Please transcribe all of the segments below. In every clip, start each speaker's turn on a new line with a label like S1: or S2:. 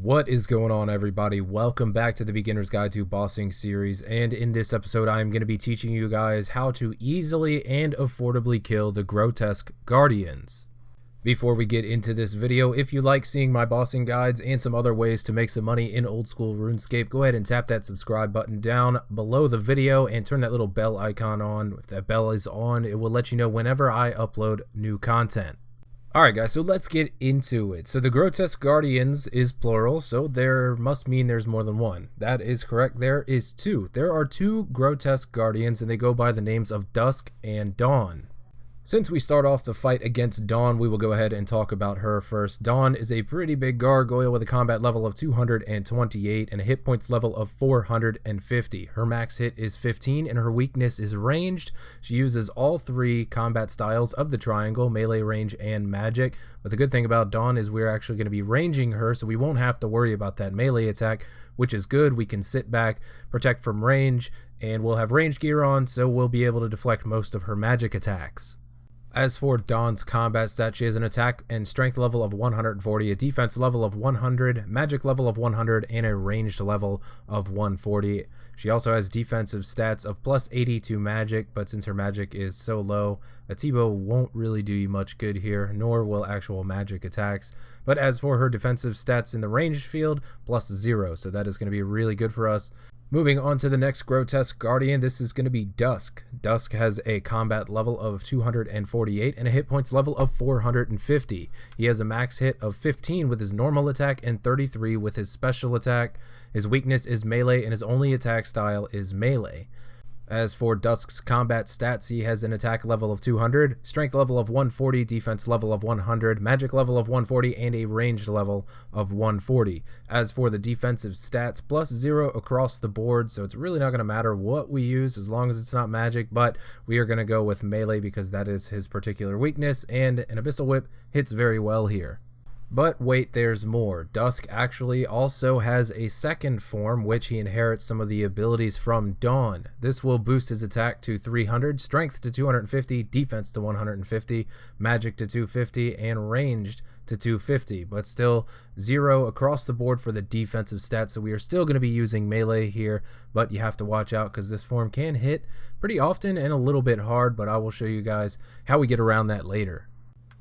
S1: What is going on, everybody? Welcome back to the Beginner's Guide to Bossing series, and in this episode I'm going to be teaching you guys how to easily and affordably kill the Grotesque Guardians. Before we get into this video, if you like seeing my bossing guides and some other ways to make some money in old school RuneScape, go ahead and tap that subscribe button down below the video and turn that little bell icon on. If that bell is on, it will let you know whenever I upload new content. Alright guys, so let's get into it. So the Grotesque Guardians is plural, so there must mean there's more than one. That is correct, there is two. There are two Grotesque Guardians and they go by the names of Dusk and Dawn. Since we start off the fight against Dawn, we will go ahead and talk about her first. Dawn is a pretty big gargoyle with a combat level of 228 and a hit points level of 450. Her max hit is 15 and her weakness is ranged. She uses all three combat styles of the triangle, melee, range, and magic. But the good thing about Dawn is we're actually going to be ranging her, so we won't have to worry about that melee attack, which is good. We can sit back, protect from range, and we'll have range gear on, so we'll be able to deflect most of her magic attacks. As for Dawn's combat stat, she has an attack and strength level of 140, a defense level of 100, magic level of 100, and a ranged level of 140. She also has defensive stats of plus 80 to magic, but since her magic is so low, a T-bow won't really do you much good here, nor will actual magic attacks. But as for her defensive stats in the ranged field, plus 0, so that is going to be really good for us. Moving on to the next Grotesque Guardian, this is going to be Dusk. Dusk has a combat level of 248 and a hit points level of 450. He has a max hit of 15 with his normal attack and 33 with his special attack. His weakness is melee and his only attack style is melee. As for Dusk's combat stats, he has an attack level of 200, strength level of 140, defense level of 100, magic level of 140, and a ranged level of 140. As for the defensive stats, plus 0 across the board, so it's really not going to matter what we use as long as it's not magic, but we are going to go with melee because that is his particular weakness, and an Abyssal Whip hits very well here. But wait, there's more. Dusk actually also has a second form, which he inherits some of the abilities from Dawn. This will boost his attack to 300, strength to 250, defense to 150, magic to 250, and ranged to 250, but still 0 across the board for the defensive stats, so we are still going to be using melee here, but you have to watch out because this form can hit pretty often and a little bit hard, but I will show you guys how we get around that later.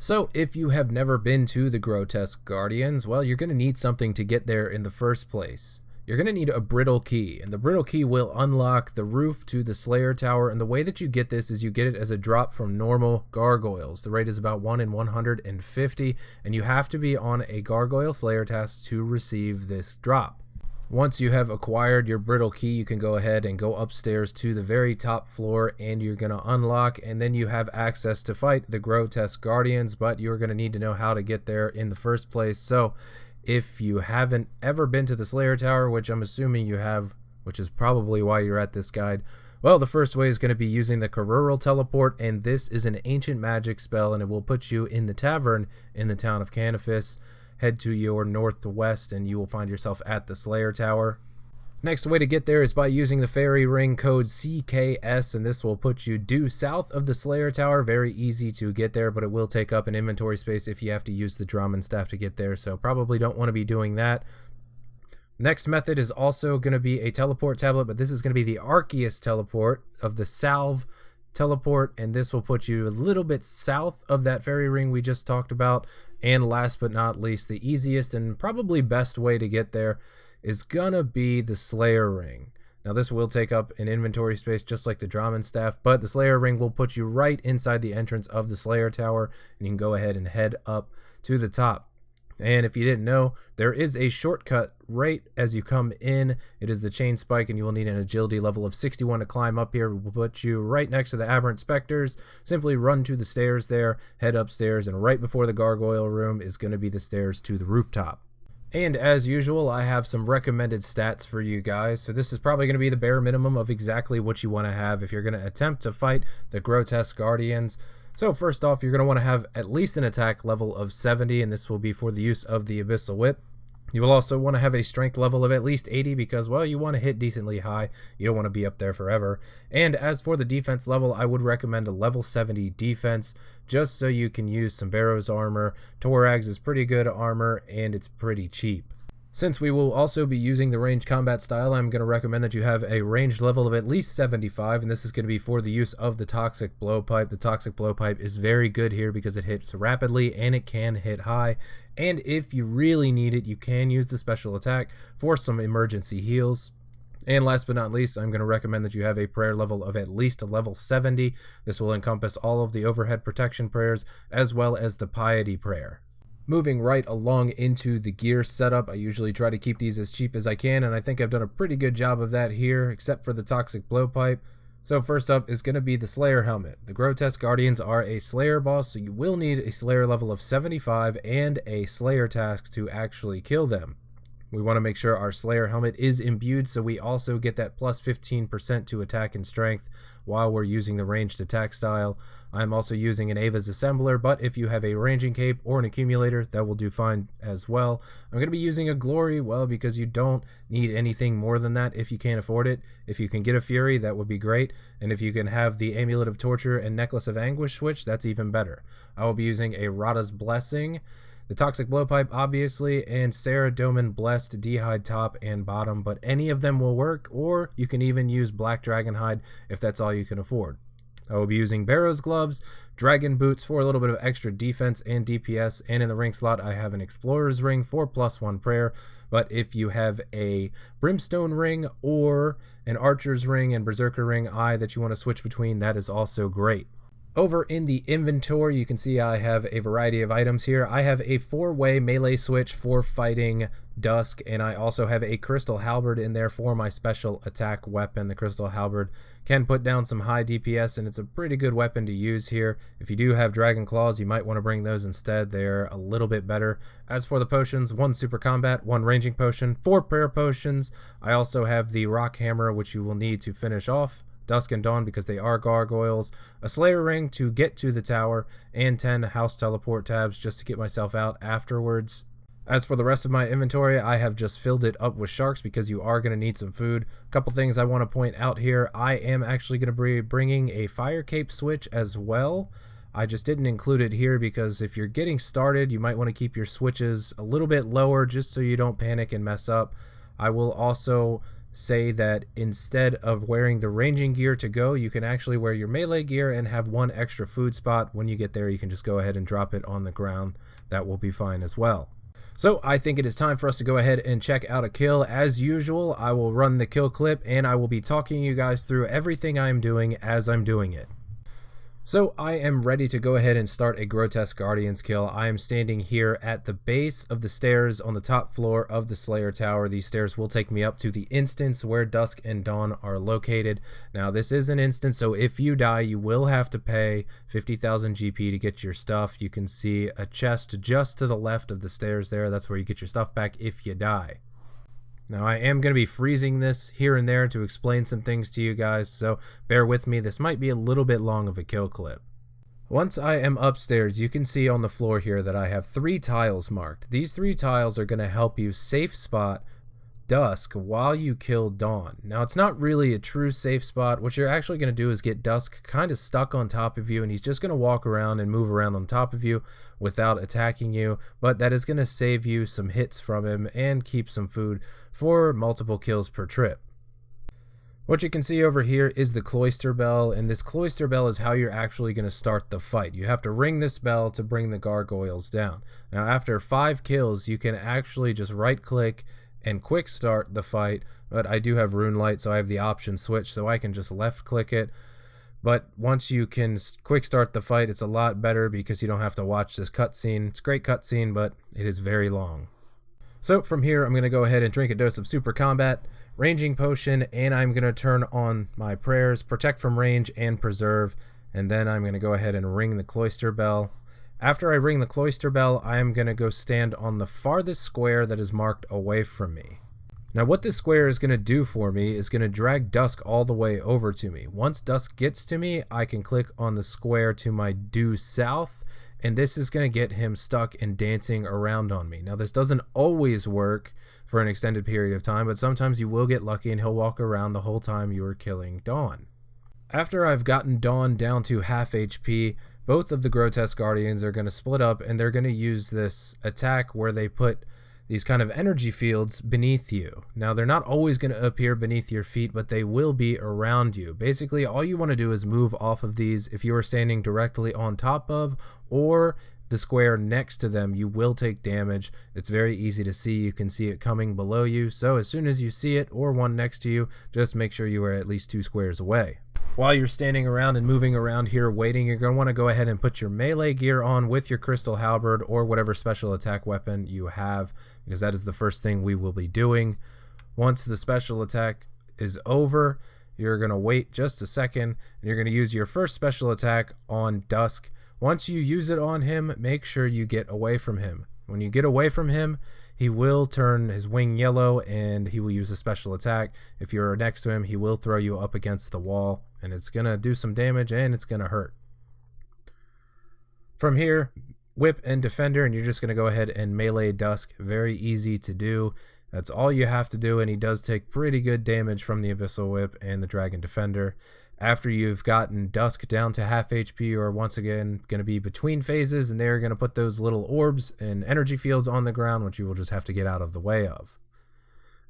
S1: So if you have never been to the Grotesque Guardians, well, you're going to need something to get there in the first place. You're going to need a Brittle Key, and the Brittle Key will unlock the roof to the Slayer Tower, and the way that you get this is you get it as a drop from normal gargoyles. The rate is about 1 in 150, and you have to be on a Gargoyle Slayer task to receive this drop. Once you have acquired your Brittle Key, you can go ahead and go upstairs to the very top floor and you're going to unlock, and then you have access to fight the Grotesque Guardians, but you're going to need to know how to get there in the first place. So if you haven't ever been to the Slayer Tower, which I'm assuming you have, which is probably why you're at this guide, well, the first way is going to be using the Kuril Teleport, and this is an ancient magic spell and it will put you in the tavern in the town of Canifis. Head to your northwest and you will find yourself at the Slayer Tower. Next way to get there is by using the fairy ring code CKS, and this will put you due south of the Slayer Tower. Very easy to get there, but it will take up an inventory space if you have to use the drum and staff to get there, so probably don't want to be doing that. Next method is also going to be a teleport tablet, but this is going to be the Arceus Teleport of the Salve Teleport, and this will put you a little bit south of that fairy ring we just talked about. And last but not least, the easiest and probably best way to get there is gonna be the Slayer Ring. Now this will take up an inventory space just like the Draman Staff, but the Slayer Ring will put you right inside the entrance of the Slayer Tower, and you can go ahead and head up to the top. And if you didn't know, there is a shortcut right as you come in. It is the Chain Spike, and you will need an agility level of 61 to climb up here. We'll put you right next to the Aberrant Spectres. Simply run to the stairs there, head upstairs, and right before the Gargoyle Room is going to be the stairs to the rooftop. And as usual, I have some recommended stats for you guys. So this is probably going to be the bare minimum of exactly what you want to have if you're going to attempt to fight the Grotesque Guardians. So first off, you're going to want to have at least an attack level of 70, and this will be for the use of the Abyssal Whip. You will also want to have a strength level of at least 80 because, well, you want to hit decently high. You don't want to be up there forever. And as for the defense level, I would recommend a level 70 defense just so you can use some Barrow's armor. Torag's is pretty good armor and it's pretty cheap. Since we will also be using the ranged combat style, I'm going to recommend that you have a range level of at least 75, and this is going to be for the use of the Toxic Blowpipe. The Toxic Blowpipe is very good here because it hits rapidly and it can hit high, and if you really need it, you can use the special attack for some emergency heals. And last but not least, I'm going to recommend that you have a prayer level of at least a level 70. This will encompass all of the overhead protection prayers as well as the piety prayer. Moving right along into the gear setup, I usually try to keep these as cheap as I can, and I think I've done a pretty good job of that here, except for the Toxic Blowpipe. So first up is going to be the Slayer helmet. The Grotesque Guardians are a Slayer boss, so you will need a Slayer level of 75 and a Slayer task to actually kill them. We want to make sure our Slayer helmet is imbued, so we also get that plus 15% to attack and strength while we're using the ranged attack style. I'm also using an Ava's Assembler, but if you have a ranging cape or an accumulator, that will do fine as well. I'm going to be using a Glory, well, because you don't need anything more than that if you can't afford it. If you can get a Fury, that would be great, and if you can have the Amulet of Torture and Necklace of Anguish switch, that's even better. I will be using a Rada's Blessing, the Toxic Blowpipe, obviously, and Sarah Doman Blessed D'hide top and bottom, but any of them will work, or you can even use Black Dragonhide if that's all you can afford. I will be using Barrow's Gloves, Dragon Boots for a little bit of extra defense and DPS, and in the ring slot I have an Explorer's Ring for +1 prayer, but if you have a Brimstone Ring or an Archer's Ring and Berserker Ring eye that you want to switch between, that is also great. Over in the inventory, you can see I have a variety of items here. I have a 4-way melee switch for fighting Dusk, and I also have a Crystal Halberd in there for my special attack weapon. The Crystal Halberd can put down some high DPS, and it's a pretty good weapon to use here. If you do have Dragon Claws, you might want to bring those instead. They're a little bit better. As for the potions, 1 Super Combat, 1 Ranging Potion, 4 Prayer Potions. I also have the Rock Hammer, which you will need to finish off Dusk and Dawn because they are gargoyles, a Slayer Ring to get to the tower, and 10 House Teleport tabs just to get myself out afterwards. As for the rest of my inventory, I have just filled it up with sharks because you are going to need some food. A couple things I want to point out here. I am actually going to be bringing a Fire Cape switch as well. I just didn't include it here because if you're getting started, you might want to keep your switches a little bit lower just so you don't panic and mess up. I will also say that instead of wearing the ranging gear to go, you can actually wear your melee gear and have 1 extra food spot. When you get there, you can just go ahead and drop it on the ground. That will be fine as well. So I think it is time for us to go ahead and check out a kill. As usual, I will run the kill clip and I will be talking you guys through everything I'm doing as I'm doing it. So I am ready to go ahead and start a Grotesque Guardians kill. I am standing here at the base of the stairs on the top floor of the Slayer Tower. These stairs will take me up to the instance where Dusk and Dawn are located. Now this is an instance, so if you die, you will have to pay 50,000 GP to get your stuff. You can see a chest just to the left of the stairs there. That's where you get your stuff back if you die. Now I am going to be freezing this here and there to explain some things to you guys, so bear with me. This might be a little bit long of a kill clip. Once I am upstairs, you can see on the floor here that I have 3 tiles marked. These 3 tiles are going to help you safe spot Dusk while you kill Dawn. Now it's not really a true safe spot. What you're actually going to do is get Dusk kind of stuck on top of you, and he's just going to walk around and move around on top of you without attacking you, but that is going to save you some hits from him and keep some food for multiple kills per trip. What you can see over here is the Cloister Bell, and this Cloister Bell is how you're actually going to start the fight. You have to ring this bell to bring the gargoyles down. Now after 5 kills, you can actually just right click and quick start the fight, but I do have Rune Light, so I have the option switch, so I can just left click it. But once you can quick start the fight, it's a lot better because you don't have to watch this cutscene. It's a great cutscene, but it is very long. So from here, I'm going to go ahead and drink a dose of Super Combat, Ranging Potion, and I'm going to turn on my prayers, Protect from Range, and Preserve, and then I'm going to go ahead and ring the Cloister Bell. After I ring the Cloister Bell, I am going to go stand on the farthest square that is marked away from me. Now what this square is going to do for me is going to drag Dusk all the way over to me. Once Dusk gets to me, I can click on the square to my due south, and this is going to get him stuck and dancing around on me. Now this doesn't always work for an extended period of time, but sometimes you will get lucky and he'll walk around the whole time you are killing Dawn. After I've gotten Dawn down to half HP, both of the Grotesque Guardians are going to split up and they're going to use this attack where they put these kind of energy fields beneath you. Now, they're not always going to appear beneath your feet, but they will be around you. Basically, all you want to do is move off of these. If you are standing directly on top of or the square next to them, you will take damage. It's very easy to see. You can see it coming below you. So as soon as you see it or one next to you, just make sure you are at least 2 squares away. While you're standing around and moving around here waiting, you're going to want to go ahead and put your melee gear on with your crystal halberd or whatever special attack weapon you have, because that is the first thing we will be doing. Once the special attack is over, you're going to wait just a second and you're going to use your first special attack on Dusk. Once you use it on him, make sure you get away from him. When you get away from him, he will turn his wing yellow and he will use a special attack. If you're next to him, he will throw you up against the wall and it's going to do some damage and it's going to hurt. From here, whip and defender, and you're just going to go ahead and melee Dusk. Very easy to do. That's all you have to do, and he does take pretty good damage from the Abyssal Whip and the Dragon Defender. After you've gotten Dusk down to half HP, you're once again going to be between phases, and they're going to put those little orbs and energy fields on the ground, which you will just have to get out of the way of.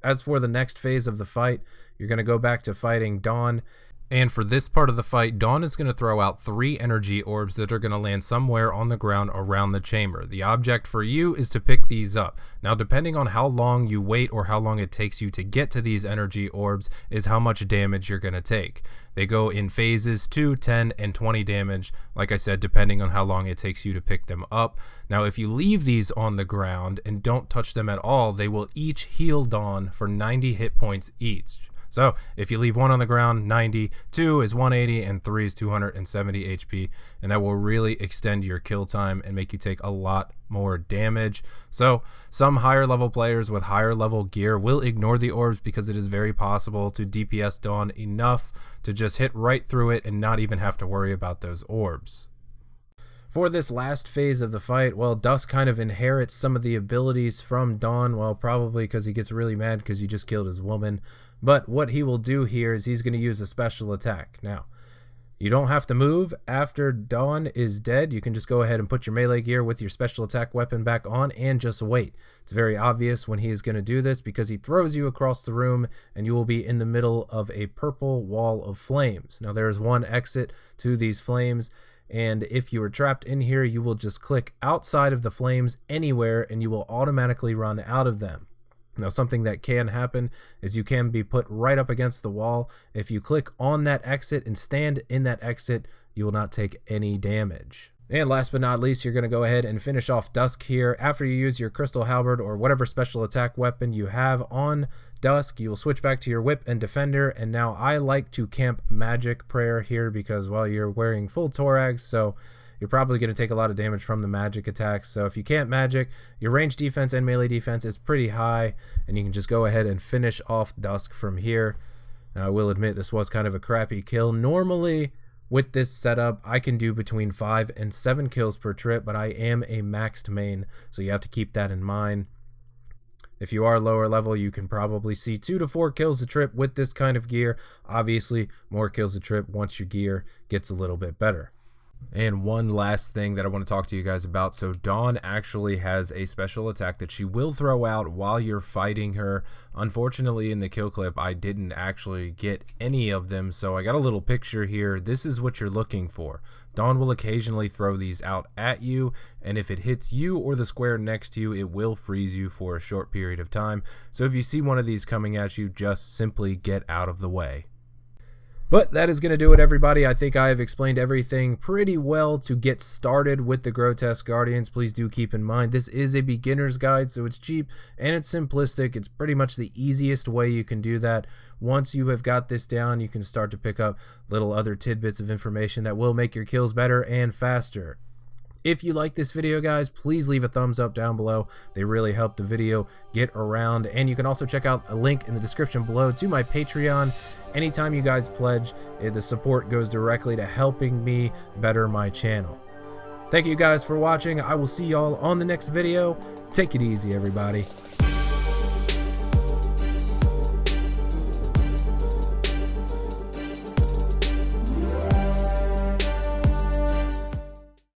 S1: As for the next phase of the fight, you're going to go back to fighting Dawn. And for this part of the fight, Dawn is going to throw out 3 energy orbs that are going to land somewhere on the ground around the chamber. The object for you is to pick these up. Now, depending on how long you wait or how long it takes you to get to these energy orbs is how much damage you're going to take. They go in phases 2, 10, and 20 damage, like I said, depending on how long it takes you to pick them up. Now, if you leave these on the ground and don't touch them at all, they will each heal Dawn for 90 hit points each. So if you leave 1 on the ground, 90, 2 is 180, and 3 is 270 HP, and that will really extend your kill time and make you take a lot more damage. So some higher level players with higher level gear will ignore the orbs because it is very possible to DPS Dawn enough to just hit right through it and not even have to worry about those orbs. For this last phase of the fight, well, Dusk kind of inherits some of the abilities from Dawn, well, probably because he gets really mad because you just killed his woman. But what he will do here is he's going to use a special attack. Now, you don't have to move after Dawn is dead. You can just go ahead and put your melee gear with your special attack weapon back on and just wait. It's very obvious when he is going to do this because he throws you across the room and you will be in the middle of a purple wall of flames. Now, there is one exit to these flames, and if you are trapped in here, you will just click outside of the flames anywhere and you will automatically run out of them. Now, something that can happen is you can be put right up against the wall. If you click on that exit and stand in that exit, you will not take any damage. And last but not least, you're going to go ahead and finish off Dusk here. After you use your Crystal Halberd or whatever special attack weapon you have on Dusk, you will switch back to your Whip and Defender. And now I like to camp Magic Prayer here because, well, you're wearing full Thorax, so you're probably going to take a lot of damage from the magic attacks. So if you can't magic, your range defense and melee defense is pretty high, and you can just go ahead and finish off Dusk from here. Now, I will admit this was kind of a crappy kill. Normally, with this setup, I can do between 5 and 7 kills per trip, but I am a maxed main, so you have to keep that in mind. If you are lower level, you can probably see 2 to 4 kills a trip with this kind of gear. Obviously, more kills a trip once your gear gets a little bit better. And one last thing that I want to talk to you guys about. So Dawn actually has a special attack that she will throw out while you're fighting her. Unfortunately, in the kill clip, I didn't actually get any of them, so I got a little picture here. This is what you're looking for. Dawn will occasionally throw these out at you, and if it hits you or the square next to you, it will freeze you for a short period of time. So if you see one of these coming at you, just simply get out of the way. But that is going to do it, everybody. I think I have explained everything pretty well to get started with the Grotesque Guardians. Please do keep in mind, this is a beginner's guide, so it's cheap and it's simplistic. It's pretty much the easiest way you can do that. Once you have got this down, you can start to pick up little other tidbits of information that will make your kills better and faster. If you like this video, guys, please leave a thumbs up down below. They really help the video get around. And you can also check out a link in the description below to my Patreon. Anytime you guys pledge, the support goes directly to helping me better my channel. Thank you guys for watching. I will see y'all on the next video. Take it easy, everybody.